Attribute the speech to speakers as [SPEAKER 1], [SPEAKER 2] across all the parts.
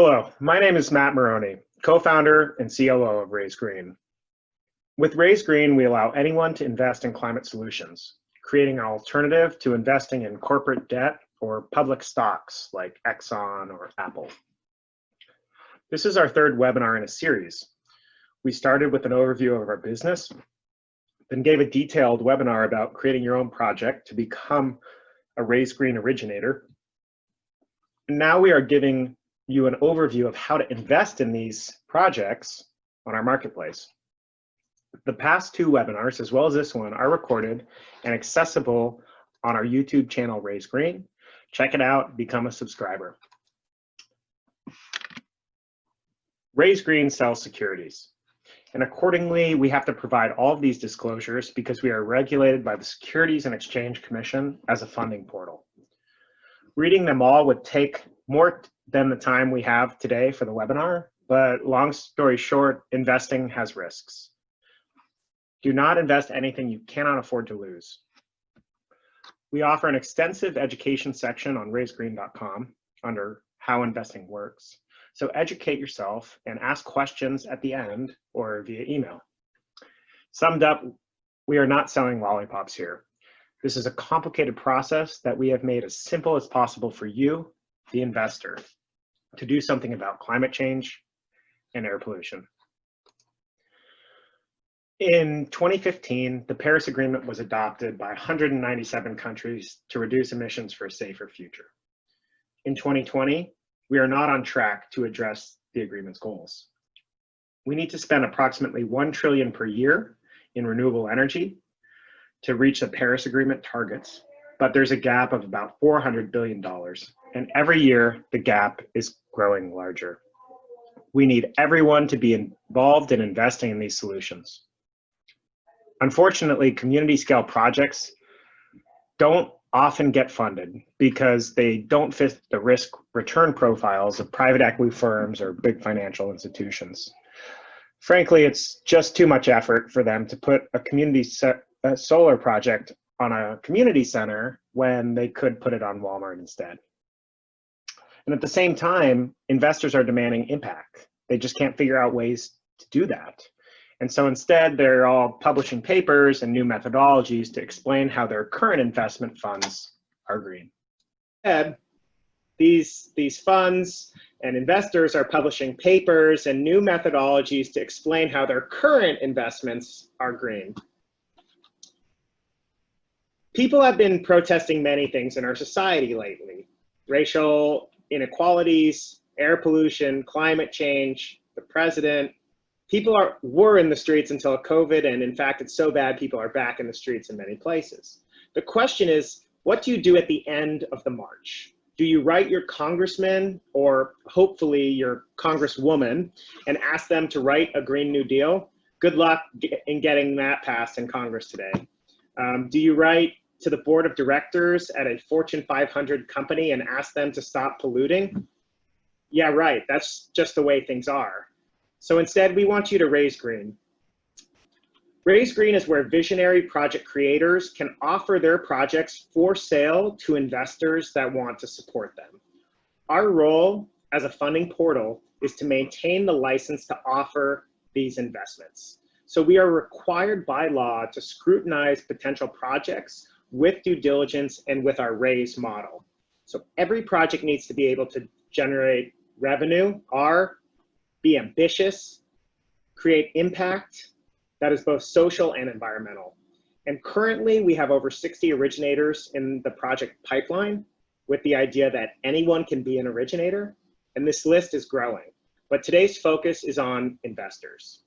[SPEAKER 1] Hello, my name is Matt Moroney, co-founder and COO of Raise Green. With Raise Green, we allow anyone to invest in climate solutions, creating an alternative to investing in corporate debt or public stocks like Exxon or Apple. This is our third webinar in a series. We started with an overview of our business, then gave a detailed webinar about creating your own project to become a Raise Green originator. And now we are giving you an overview of how to invest in these projects on our marketplace. The past two webinars, as well as this one, are recorded and accessible on our YouTube channel, Raise Green. Check it out, become a subscriber. Raise Green sells securities, and accordingly, we have to provide all of these disclosures because we are regulated by the Securities and Exchange Commission as a funding portal. Reading them all would take more than the time we have today for the webinar, but long story short, investing has risks. Do not invest anything you cannot afford to lose. We offer an extensive education section on raisegreen.com under How Investing Works. So educate yourself and ask questions at the end or via email. Summed up, we are not selling lollipops here. This is a complicated process that we have made as simple as possible for you, the investor, to do something about climate change and air pollution. In 2015, the Paris Agreement was adopted by 197 countries to reduce emissions for a safer future. In 2020, we are not on track to address the agreement's goals. We need to spend approximately $1 trillion per year in renewable energy to reach the Paris Agreement targets, but there's a gap of about $400 billion, and every year the gap is growing larger. We need everyone to be involved in investing in these solutions. Unfortunately, community scale projects don't often get funded because they don't fit the risk return profiles of private equity firms or big financial institutions. Frankly, it's just too much effort for them to put a community solar project on a community center when they could put it on Walmart instead. And at the same time, investors are demanding impact. They just can't figure out ways to do that. And so instead, they're all publishing papers and new methodologies to explain how their current investment funds are green. Instead, these funds and investors are publishing papers and new methodologies to explain how their current investments are green. People have been protesting many things in our society lately: racial inequalities, air pollution, climate change, the president. People were in the streets until COVID, and in fact, it's so bad people are back in the streets in many places. The question is, what do you do at the end of the march? Do you write your congressman, or hopefully your congresswoman, and ask them to write a Green New Deal? Good luck in getting that passed in Congress today. Do you write to the board of directors at a Fortune 500 company and ask them to stop polluting? Yeah, right, that's just the way things are. So instead, we want you to Raise Green. Raise Green is where visionary project creators can offer their projects for sale to investors that want to support them. Our role as a funding portal is to maintain the license to offer these investments. So we are required by law to scrutinize potential projects with due diligence and with our Raise model. So every project needs to be able to generate revenue, be ambitious, create impact that is both social and environmental. And currently we have over 60 originators in the project pipeline with the idea that anyone can be an originator, and this list is growing. But today's focus is on investors.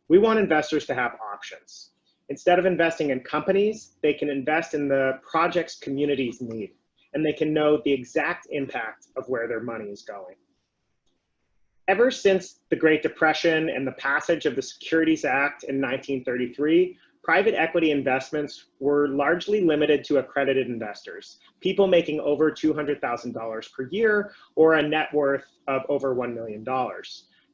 [SPEAKER 1] We want investors to have options. Instead of investing in companies, they can invest in the projects communities need, and they can know the exact impact of where their money is going. Ever since the Great Depression and the passage of the Securities Act in 1933, private equity investments were largely limited to accredited investors, people making over $200,000 per year or a net worth of over $1 million.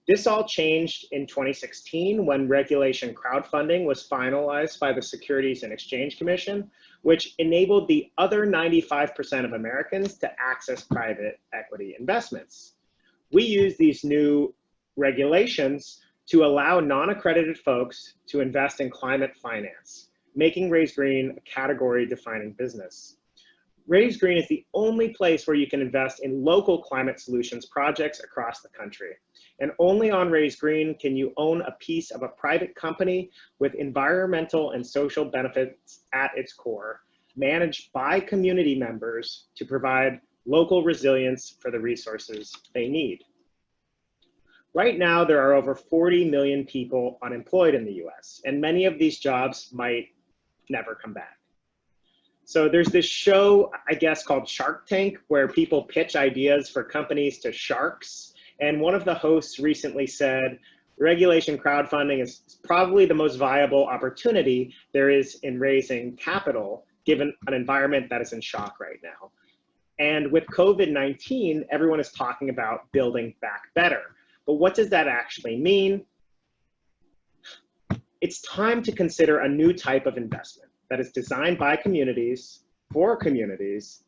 [SPEAKER 1] This all changed in 2016 when regulation crowdfunding was finalized by the Securities and Exchange Commission, which enabled the other 95% of Americans to access private equity investments. We use these new regulations to allow non-accredited folks to invest in climate finance, making Raise Green a category-defining business. Raise Green is the only place where you can invest in local climate solutions projects across the country. And only on Raise Green can you own a piece of a private company with environmental and social benefits at its core, managed by community members to provide local resilience for the resources they need. Right now, there are over 40 million people unemployed in the US, and many of these jobs might never come back. So there's this show, I guess, called Shark Tank, where people pitch ideas for companies to sharks. And one of the hosts recently said, regulation crowdfunding is probably the most viable opportunity there is in raising capital, given an environment that is in shock right now. And with COVID-19, everyone is talking about building back better. But what does that actually mean? It's time to consider a new type of investment that is designed by communities, for communities,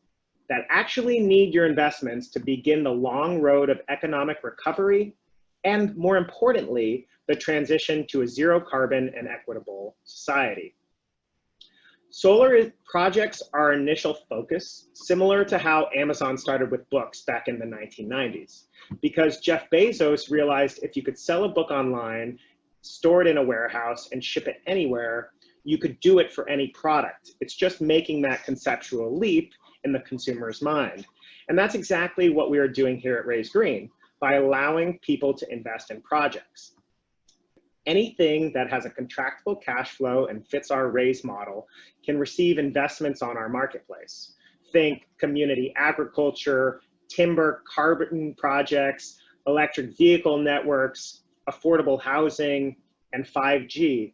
[SPEAKER 1] that actually need your investments to begin the long road of economic recovery, and more importantly, the transition to a zero carbon and equitable society. Solar projects are our initial focus, similar to how Amazon started with books back in the 1990s, because Jeff Bezos realized if you could sell a book online, store it in a warehouse, and ship it anywhere, you could do it for any product. It's just making that conceptual leap in the consumer's mind. And that's exactly what we are doing here at Raise Green by allowing people to invest in projects. Anything that has a contractable cash flow and fits our Raise model can receive investments on our marketplace. Think community agriculture, timber carbon projects, electric vehicle networks, affordable housing, and 5G.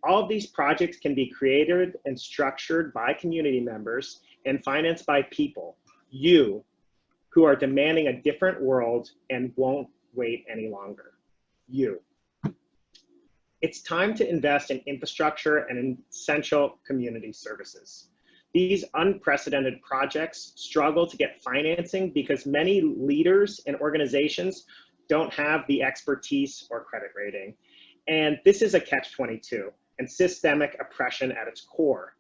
[SPEAKER 1] All of these projects can be created and structured by community members and financed by people, you, who are demanding a different world and won't wait any longer. You. It's time to invest in infrastructure and essential community services. These unprecedented projects struggle to get financing because many leaders and organizations don't have the expertise or credit rating. And this is a catch-22 and systemic oppression at its core.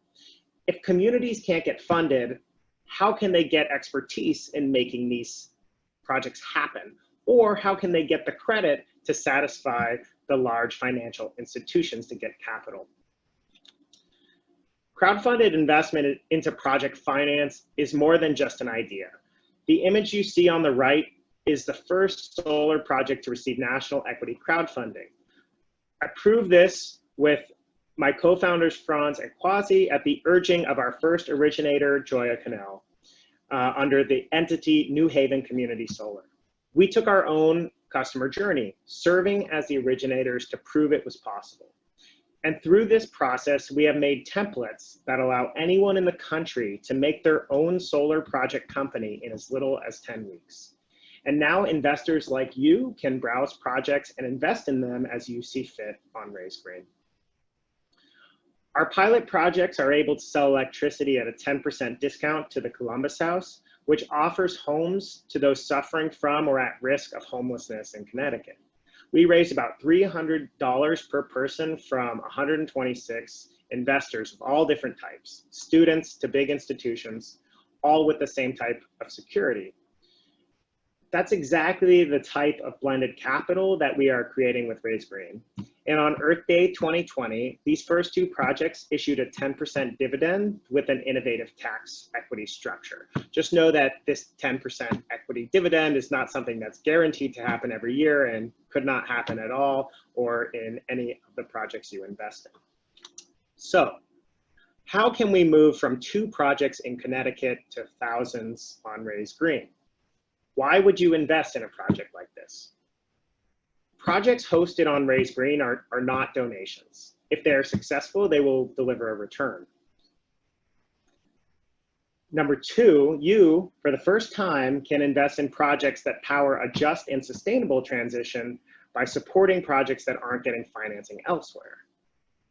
[SPEAKER 1] If communities can't get funded, how can they get expertise in making these projects happen? Or how can they get the credit to satisfy the large financial institutions to get capital? Crowdfunded investment into project finance is more than just an idea. The image you see on the right is the first solar project to receive national equity crowdfunding. I proved this with my co-founders Franz and Quasi at the urging of our first originator, Joya Cannell, under the entity New Haven Community Solar. We took our own customer journey, serving as the originators to prove it was possible. And through this process, we have made templates that allow anyone in the country to make their own solar project company in as little as 10 weeks. And now investors like you can browse projects and invest in them as you see fit on Raise Green. Our pilot projects are able to sell electricity at a 10% discount to the Columbus House, which offers homes to those suffering from or at risk of homelessness in Connecticut. We raised about $300 per person from 126 investors of all different types, students to big institutions, all with the same type of security. That's exactly the type of blended capital that we are creating with Raise Green. And on Earth Day 2020, these first two projects issued a 10% dividend with an innovative tax equity structure. Just know that this 10% equity dividend is not something that's guaranteed to happen every year and could not happen at all or in any of the projects you invest in. So, how can we move from 2 projects in Connecticut to thousands on Raise Green? Why would you invest in a project like this? Projects hosted on Raise Green are not donations. If they are successful, they will deliver a return. Number 2, you, for the first time, can invest in projects that power a just and sustainable transition by supporting projects that aren't getting financing elsewhere.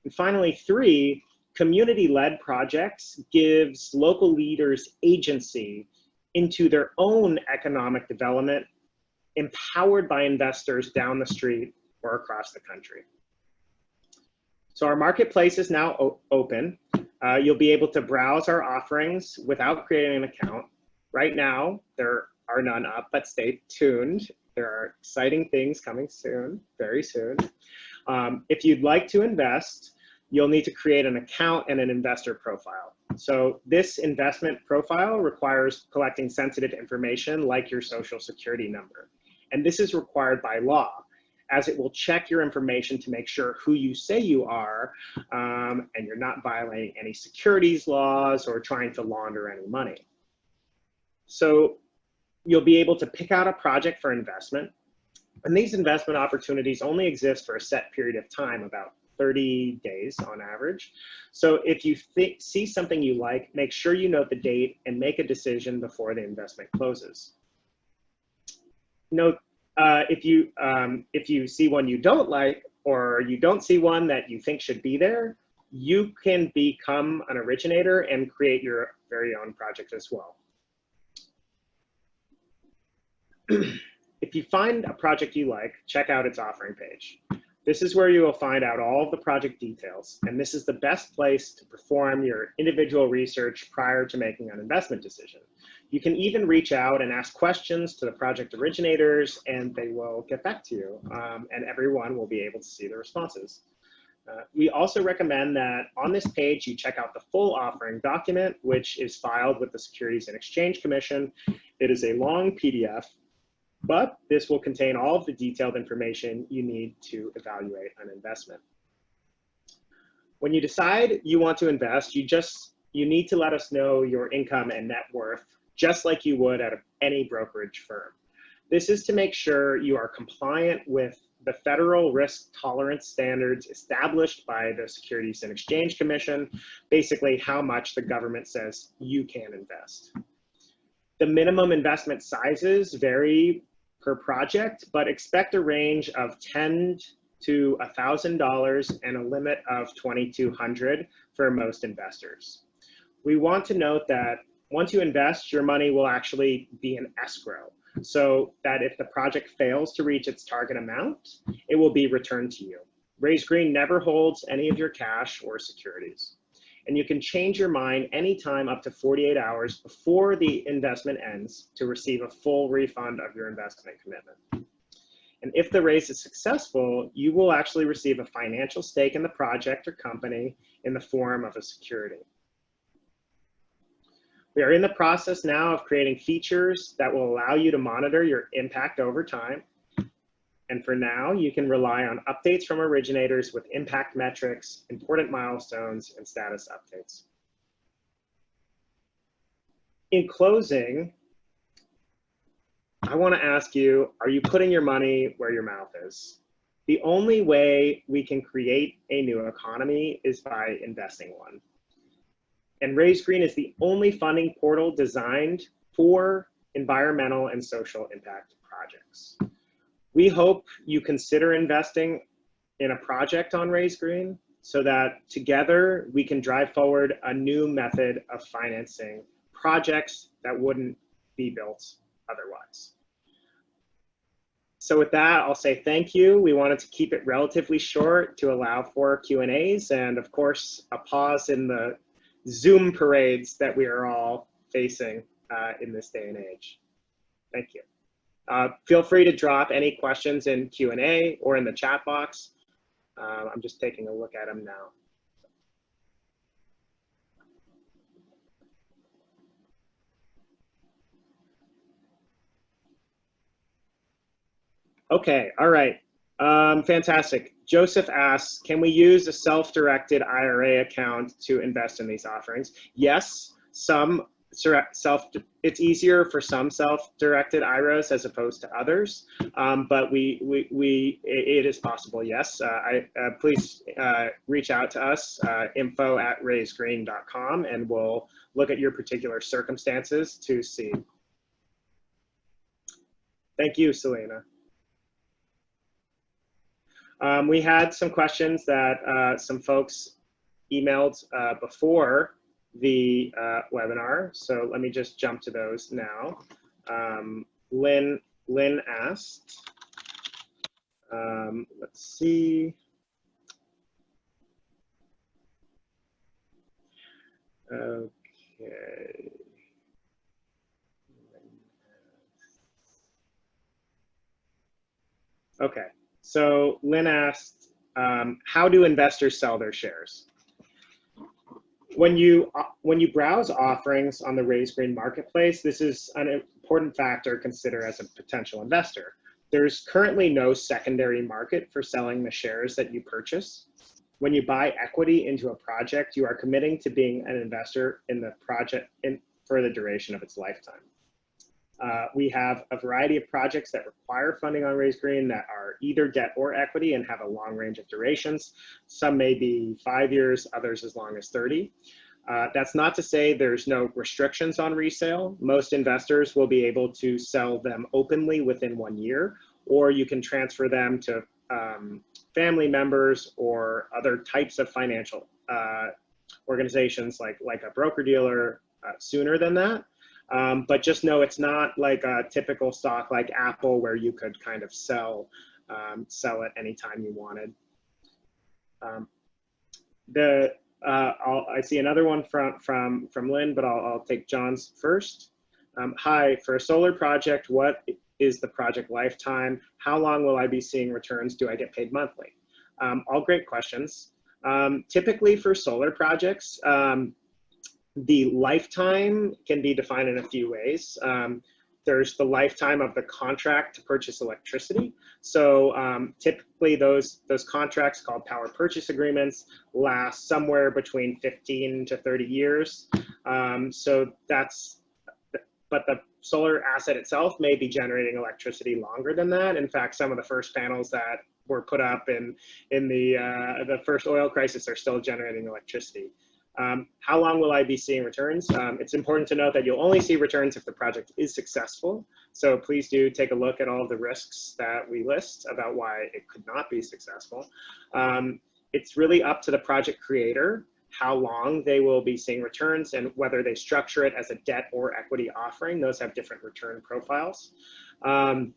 [SPEAKER 1] And finally, 3, community-led projects gives local leaders agency into their own economic development empowered by investors down the street or across the country. So our marketplace is now open. You'll be able to browse our offerings without creating an account. Right now, there are none up, but stay tuned. There are exciting things coming soon, very soon. If you'd like to invest, you'll need to create an account and an investor profile. So this investment profile requires collecting sensitive information like your social security number. And this is required by law, as it will check your information to make sure who you say you are, and you're not violating any securities laws or trying to launder any money. So you'll be able to pick out a project for investment. And these investment opportunities only exist for a set period of time, about 30 days on average. So if you see something you like, make sure you note the date and make a decision before the investment closes. Note, if you see one you don't like, or you don't see one that you think should be there, you can become an originator and create your very own project as well. If you find a project you like, check out its offering page. This is where you will find out all of the project details, and this is the best place to perform your individual research prior to making an investment decision. You can even reach out and ask questions to the project originators, and they will get back to you, and everyone will be able to see the responses. We also recommend that on this page, you check out the full offering document, which is filed with the Securities and Exchange Commission. It is a long PDF, but this will contain all of the detailed information you need to evaluate an investment. When you decide you want to invest, you need to let us know your income and net worth, just like you would at any brokerage firm. This is to make sure you are compliant with the federal risk tolerance standards established by the Securities and Exchange Commission, basically how much the government says you can invest. The minimum investment sizes vary per project, but expect a range of $10 to $1,000 and a limit of $2,200 for most investors. We want to note that once you invest, your money will actually be in escrow, so that if the project fails to reach its target amount, it will be returned to you. Raise Green never holds any of your cash or securities. And you can change your mind anytime up to 48 hours before the investment ends to receive a full refund of your investment commitment. And if the raise is successful, you will actually receive a financial stake in the project or company in the form of a security. We are in the process now of creating features that will allow you to monitor your impact over time. And for now, you can rely on updates from originators with impact metrics, important milestones, and status updates. In closing, I want to ask you, are you putting your money where your mouth is? The only way we can create a new economy is by investing one. And Raise Green is the only funding portal designed for environmental and social impact projects. We hope you consider investing in a project on Raise Green so that together we can drive forward a new method of financing projects that wouldn't be built otherwise. So with that, I'll say thank you. We wanted to keep it relatively short to allow for Q&As and of course a pause in the Zoom parades that we are all facing in this day and age. Thank you. Feel free to drop any questions in Q&A or in the chat box. I'm just taking a look at them now. Okay, all right, fantastic. Joseph asks, can we use a self-directed IRA account to invest in these offerings? Yes, it's easier for some self-directed IRAs as opposed to others, but it is possible, yes. Please reach out to us, info@raisegreen.com, and we'll look at your particular circumstances to see. Thank you, Selena. We had some questions that some folks emailed before the webinar, so let me just jump to those now. Lynn Lynn asked, let's see. Okay. Okay, so Lynn asked, how do investors sell their shares? When you browse offerings on the Raise Green marketplace, this is an important factor to consider as a potential investor. There's currently no secondary market for selling the shares that you purchase. When you buy equity into a project, you are committing to being an investor in the project for the duration of its lifetime. We have a variety of projects that require funding on Raise Green that are either debt or equity and have a long range of durations. Some may be 5 years, others as long as 30. That's not to say there's no restrictions on resale. Most investors will be able to sell them openly within 1 year, or you can transfer them to family members or other types of financial organizations like a broker-dealer sooner than that. But just know it's not like a typical stock like Apple where you could kind of sell it anytime you wanted. I see another one from Lynn, but I'll take John's first. Hi, for a solar project, what is the project lifetime? How long will I be seeing returns? Do I get paid monthly? All great questions. Typically for solar projects, the lifetime can be defined in a few ways. There's the lifetime of the contract to purchase electricity. So typically those contracts called power purchase agreements last somewhere between 15 to 30 years. But the solar asset itself may be generating electricity longer than that. In fact, some of the first panels that were put up in the first oil crisis are still generating electricity. How long will I be seeing returns? It's important to note that you'll only see returns if the project is successful. So please do take a look at all of the risks that we list about why it could not be successful. It's really up to the project creator how long they will be seeing returns and whether they structure it as a debt or equity offering. Those have different return profiles. And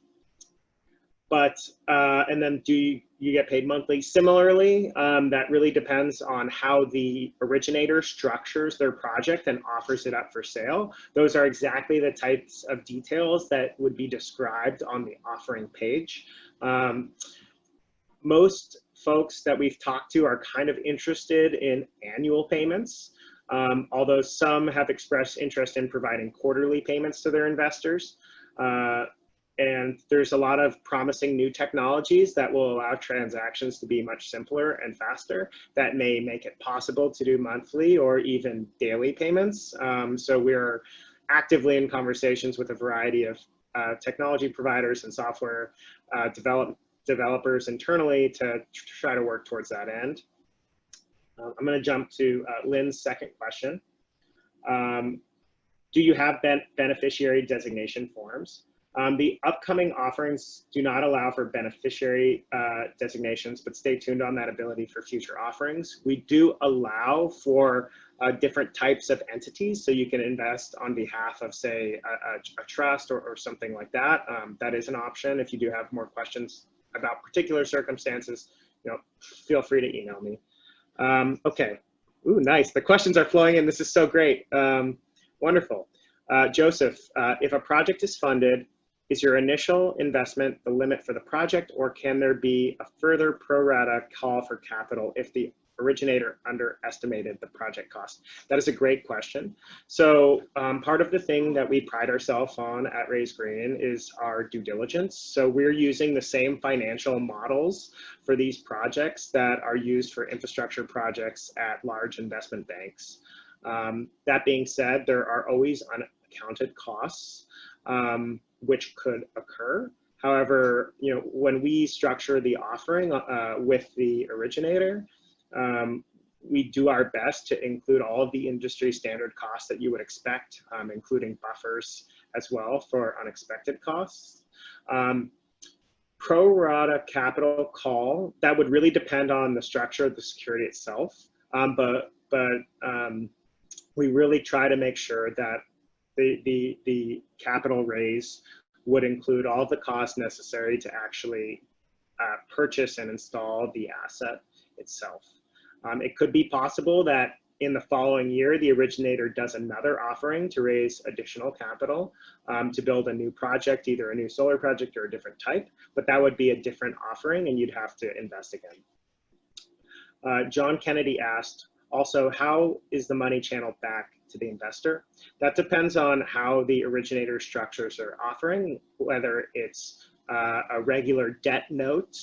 [SPEAKER 1] then do you get paid monthly? Similarly, that really depends on how the originator structures their project and offers it up for sale. Those are exactly the types of details that would be described on the offering page. Most folks that we've talked to are kind of interested in annual payments, although some have expressed interest in providing quarterly payments to their investors. And there's a lot of promising new technologies that will allow transactions to be much simpler and faster that may make it possible to do monthly or even daily payments. So we're actively in conversations with a variety of technology providers and software developers internally to try to work towards that end. I'm going to jump to Lynn's second question. Do you have beneficiary designation forms? The upcoming offerings do not allow for beneficiary designations, but stay tuned on that ability for future offerings. We do allow for different types of entities, so you can invest on behalf of, say, a trust or something like that. That is an option. If you do have more questions about particular circumstances, feel free to email me. Okay. Ooh, nice. The questions are flowing in. This is so great. Wonderful. Joseph, if a project is funded, is your initial investment the limit for the project, or can there be a further pro-rata call for capital if the originator underestimated the project cost? That is a great question. So part of the thing that we pride ourselves on at Raise Green is our due diligence. So we're using the same financial models for these projects that are used for infrastructure projects at large investment banks. That being said, there are always unaccounted costs which could occur. However, when we structure the offering with the originator, we do our best to include all of the industry standard costs that you would expect, including buffers as well for unexpected costs. Pro-rata capital call, that would really depend on the structure of the security itself, but we really try to make sure that the capital raise would include all of the costs necessary to actually purchase and install the asset itself. It could be possible that in the following year, the originator does another offering to raise additional capital to build a new project, either a new solar project or a different type, but that would be a different offering and you'd have to invest again. John Kennedy asked, also, how is the money channeled back to the investor? That depends on how the originator structures their offering, whether it's a regular debt note,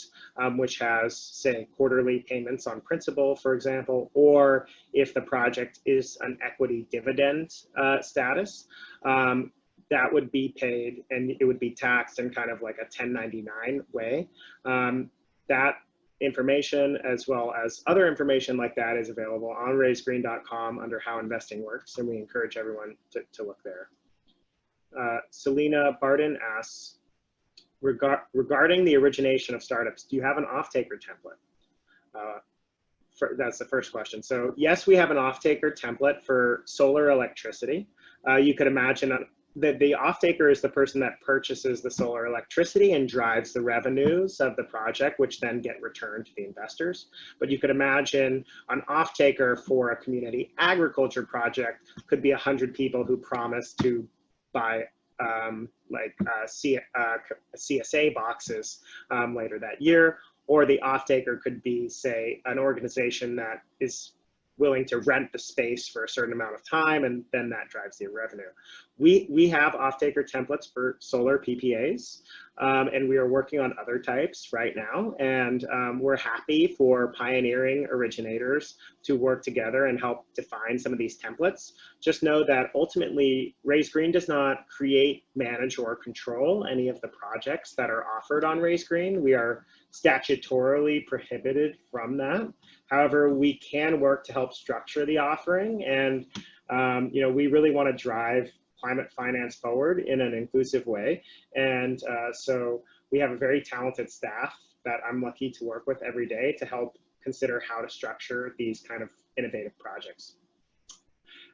[SPEAKER 1] which has, say, quarterly payments on principal, for example, or if the project is an equity dividend status, that would be paid and it would be taxed in kind of like a 1099 way. That information, as well as other information like that, is available on raisegreen.com under How Investing Works, and we encourage everyone to look there. Selena Barden asks, regarding the origination of startups, do you have an off-taker template? That's the first question. So yes, we have an off-taker template for solar electricity. You could imagine that the off-taker is the person that purchases the solar electricity and drives the revenues of the project, which then get returned to the investors. But you could imagine an off-taker for a community agriculture project could be 100 people who promise to buy CSA boxes later that year, or the off-taker could be, say, an organization that is willing to rent the space for a certain amount of time, and then that drives the revenue. We have off-taker templates for solar PPAs, and we are working on other types right now, and we're happy for pioneering originators to work together and help define some of these templates. Just know that ultimately, Raise Green does not create, manage, or control any of the projects that are offered on Raise Green. We are statutorily prohibited from that. However, we can work to help structure the offering, and we really want to drive climate finance forward in an inclusive way. And so we have a very talented staff that I'm lucky to work with every day to help consider how to structure these kind of innovative projects.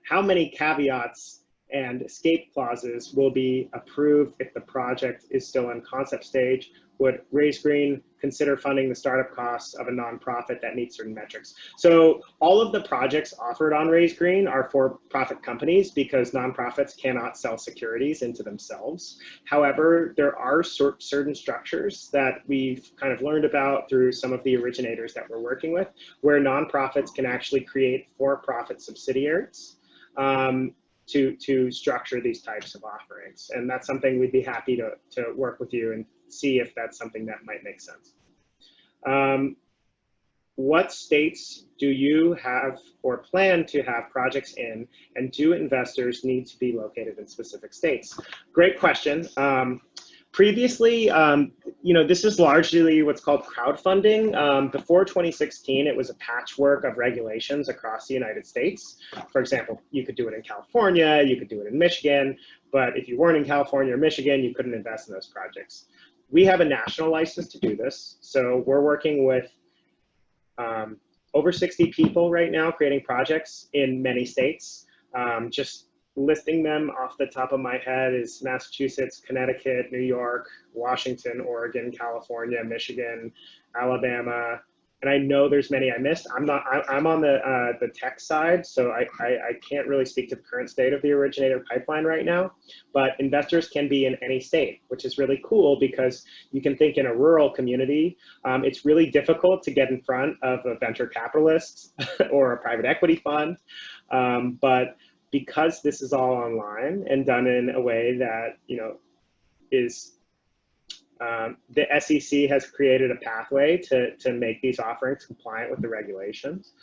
[SPEAKER 1] How many caveats and escape clauses will be approved if the project is still in concept stage? Would Raise Green consider funding the startup costs of a nonprofit that meets certain metrics? So all of the projects offered on Raise Green are for-profit companies because nonprofits cannot sell securities into themselves. However, there are certain structures that we've kind of learned about through some of the originators that we're working with, where nonprofits can actually create for-profit subsidiaries to structure these types of offerings. And that's something we'd be happy to work with you and see if that's something that might make sense. What states do you have or plan to have projects in, and do investors need to be located in specific states? Great question. Previously, this is largely what's called crowdfunding. Before 2016, it was a patchwork of regulations across the United States. For example, you could do it in California, you could do it in Michigan, but if you weren't in California or Michigan, you couldn't invest in those projects. We have a national license to do this, so we're working with over 60 people right now creating projects in many states. Just listing them off the top of my head is Massachusetts, Connecticut, New York, Washington, Oregon, California, Michigan, Alabama, and I know there's many I missed. I'm on the tech side, so I can't really speak to the current state of the originator pipeline right now, but investors can be in any state, which is really cool because you can think in a rural community, it's really difficult to get in front of a venture capitalist or a private equity fund, but because this is all online and done in a way that is the SEC has created a pathway to make these offerings compliant with the regulations.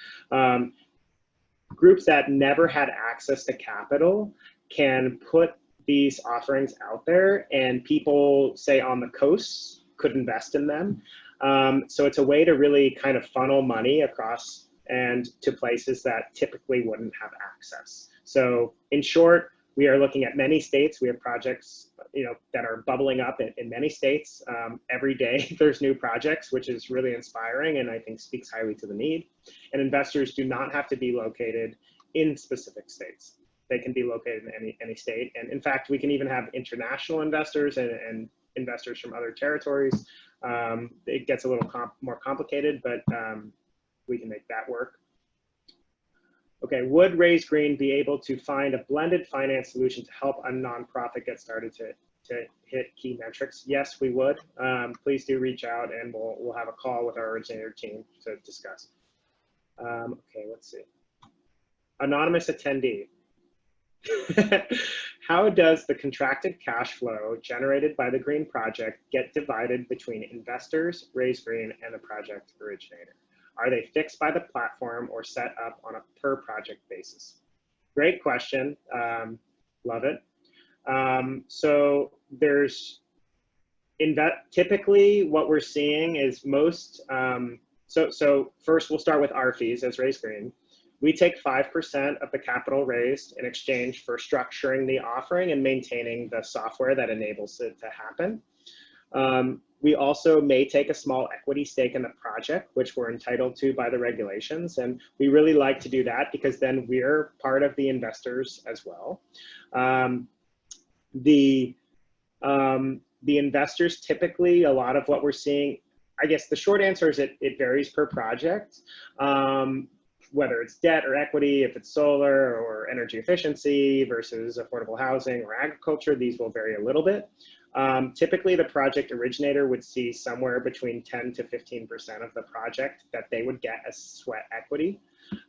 [SPEAKER 1] Groups that never had access to capital can put these offerings out there, and people, say on the coasts, could invest in them. So it's a way to really kind of funnel money across and to places that typically wouldn't have access. So in short, we are looking at many states. We have projects, that are bubbling up in many states. Every day there's new projects, which is really inspiring and I think speaks highly to the need. And investors do not have to be located in specific states. they can be located in any state. And in fact, we can even have international investors and investors from other territories. It gets a little more complicated, but we can make that work. Okay, would Raise Green be able to find a blended finance solution to help a nonprofit get started to hit key metrics? Yes, we would. Please do reach out, and we'll have a call with our Originator team to discuss. Okay, let's see. Anonymous attendee. How does the contracted cash flow generated by the Green Project get divided between investors, Raise Green, and the project Originator? Are they fixed by the platform or set up on a per project basis? Great question. Love it. So there's typically what we're seeing is most. So first we'll start with our fees as Raise Green. We take 5% of the capital raised in exchange for structuring the offering and maintaining the software that enables it to happen. We also may take a small equity stake in the project, which we're entitled to by the regulations. And we really like to do that because then we're part of the investors as well. The investors typically, a lot of what we're seeing, I guess the short answer is it varies per project. Whether it's debt or equity, if it's solar or energy efficiency versus affordable housing or agriculture, these will vary a little bit. Typically, the project originator would see somewhere between 10 to 15% of the project that they would get as sweat equity,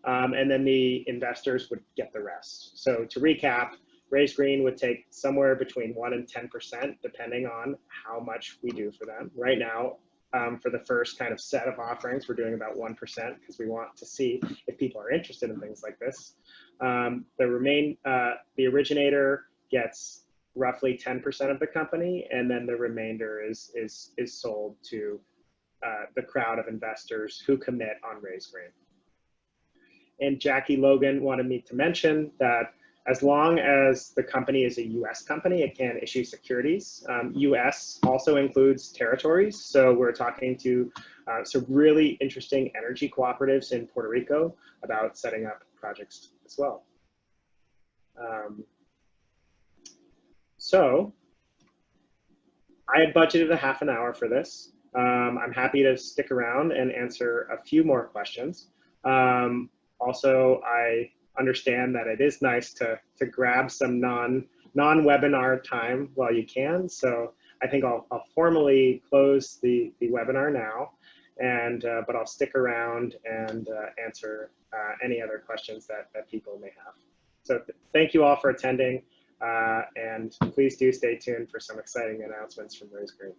[SPEAKER 1] and then the investors would get the rest. So to recap, Raise Green would take somewhere between 1 and 10%, depending on how much we do for them. Right now, for the first kind of set of offerings, we're doing about 1% because we want to see if people are interested in things like this. The originator gets roughly 10% of the company, and then the remainder is sold to the crowd of investors who commit on Raise Green. And Jackie Logan wanted me to mention that as long as the company is a US company, it can issue securities. US also includes territories. So we're talking to some really interesting energy cooperatives in Puerto Rico about setting up projects as well. So I had budgeted a half an hour for this. I'm happy to stick around and answer a few more questions. Also, I understand that it is nice to grab some non-webinar time while you can. So I think I'll formally close the webinar now, and but I'll stick around and answer any other questions that people may have. So thank you all for attending, and please do stay tuned for some exciting announcements from Raise Green.